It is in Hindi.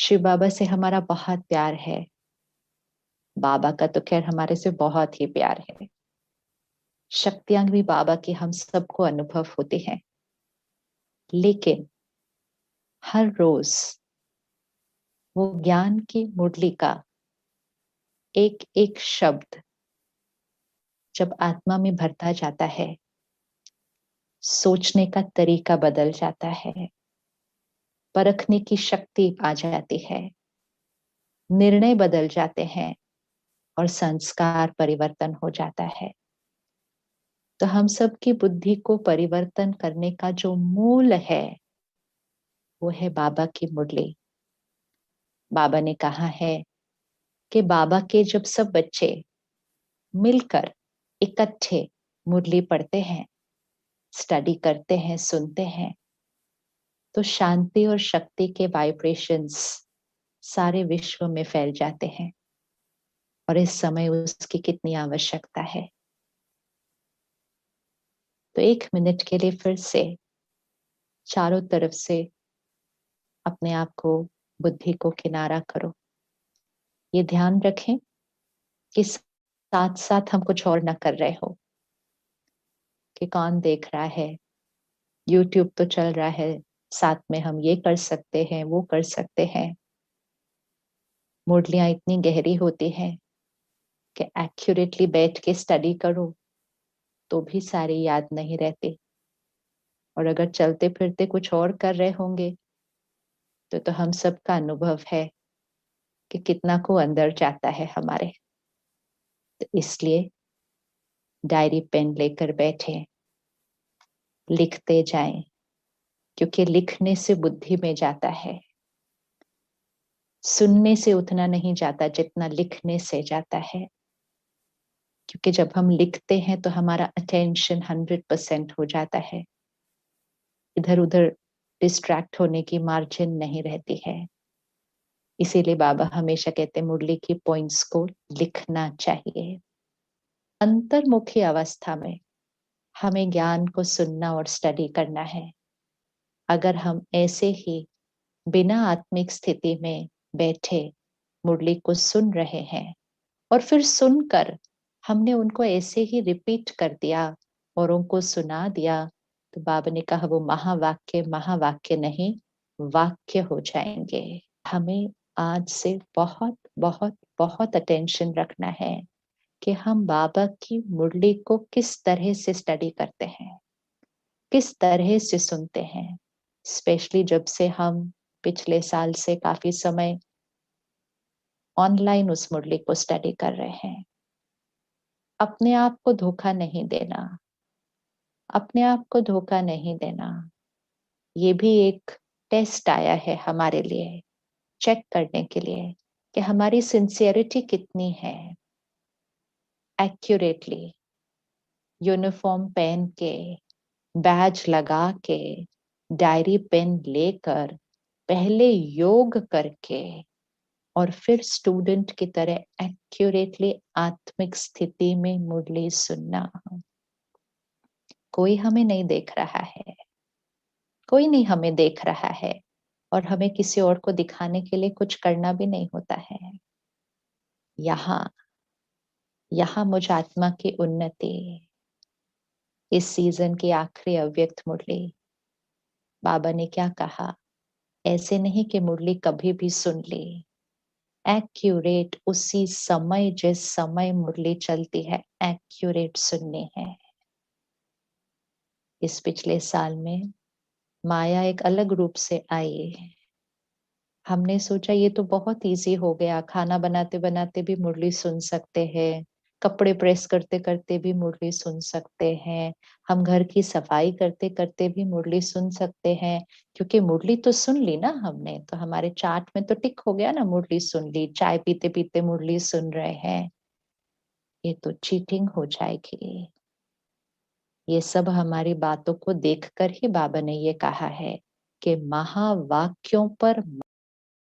शिव बाबा से हमारा बहुत प्यार है। बाबा का तो खैर हमारे से बहुत ही प्यार है। शक्तियां भी बाबा की हम सबको अनुभव होती हैं, लेकिन हर रोज वो ज्ञान की मुरली का एक एक शब्द जब आत्मा में भरता जाता है, सोचने का तरीका बदल जाता है, परखने की शक्ति आ जाती है, निर्णय बदल जाते हैं और संस्कार परिवर्तन हो जाता है। तो हम सब की बुद्धि को परिवर्तन करने का जो मूल है वो है बाबा की मुरली। बाबा ने कहा है कि बाबा के जब सब बच्चे मिलकर इकट्ठे मुरली पढ़ते हैं, स्टडी करते हैं, सुनते हैं, तो शांति और शक्ति के वाइब्रेशंस सारे विश्व में फैल जाते हैं। और इस समय उसकी कितनी आवश्यकता है। तो 1 मिनट के लिए फिर से चारों तरफ से अपने आप को, बुद्धि को किनारा करो। ये ध्यान रखें कि साथ साथ हम कुछ और ना कर रहे हो, कि कौन देख रहा है, यूट्यूब तो चल रहा है, साथ में हम ये कर सकते हैं, वो कर सकते हैं। मुरलियां इतनी गहरी होती हैं कि एक्यूरेटली बैठ के स्टडी करो तो भी सारी याद नहीं रहती। और अगर चलते फिरते कुछ और कर रहे होंगे तो हम सबका अनुभव है कि कितना को अंदर जाता है हमारे। तो इसलिए डायरी पेन लेकर बैठे, लिखते जाएं, क्योंकि लिखने से बुद्धि में जाता है, सुनने से उतना नहीं जाता जितना लिखने से जाता है। क्योंकि जब हम लिखते हैं तो हमारा अटेंशन 100% हो जाता है, इधर उधर डिस्ट्रैक्ट होने की मार्जिन नहीं रहती है। इसीलिए बाबा हमेशा कहते हैं मुरली की पॉइंट्स को लिखना चाहिए। अंतर्मुखी अवस्था में हमें ज्ञान को सुनना और स्टडी करना है। अगर हम ऐसे ही बिना आत्मिक स्थिति में बैठे मुरली को सुन रहे हैं और फिर सुनकर हमने उनको ऐसे ही रिपीट कर दिया और उनको सुना दिया, तो बाबा ने कहा वो महावाक्य महावाक्य नहीं, वाक्य हो जाएंगे। हमें आज से बहुत बहुत बहुत अटेंशन रखना है कि हम बाबा की मुरली को किस तरह से स्टडी करते हैं, किस तरह से सुनते हैं। स्पेशली जब से हम पिछले साल से काफी समय ऑनलाइन उस मुरली को स्टडी कर रहे हैं। अपने आप को धोखा नहीं देना, अपने आप को धोखा नहीं देना। ये भी एक टेस्ट आया है हमारे लिए, चेक करने के लिए कि हमारी सिंसियरिटी कितनी है। एक्यूरेटली यूनिफॉर्म पहन के, बैज लगा के, डायरी पेन लेकर, पहले योग करके और फिर स्टूडेंट की तरह एक्यूरेटली आत्मिक स्थिति में मुरली सुनना। कोई हमें नहीं देख रहा है, कोई नहीं हमें देख रहा है, और हमें किसी और को दिखाने के लिए कुछ करना भी नहीं होता है। यहाँ यहाँ मुझ आत्मा की उन्नति, इस सीजन की आखिरी अव्यक्त मुरली। बाबा ने क्या कहा, ऐसे नहीं कि मुरली कभी भी सुन ली, एक्यूरेट उसी समय जिस समय मुरली चलती है एक्यूरेट सुननी है। इस पिछले साल में माया एक अलग रूप से आई। हमने सोचा ये तो बहुत इजी हो गया, खाना बनाते बनाते भी मुरली सुन सकते हैं, कपड़े प्रेस करते करते भी मुरली सुन सकते हैं, हम घर की सफाई करते करते भी मुरली सुन सकते हैं। क्योंकि मुरली तो सुन ली ना हमने, तो हमारे चार्ट में तो टिक हो गया ना, मुरली सुन ली, चाय पीते पीते मुरली सुन रहे हैं। ये तो चीटिंग हो जाएगी। ये सब हमारी बातों को देखकर ही बाबा ने ये कहा है कि महावाक्यों पर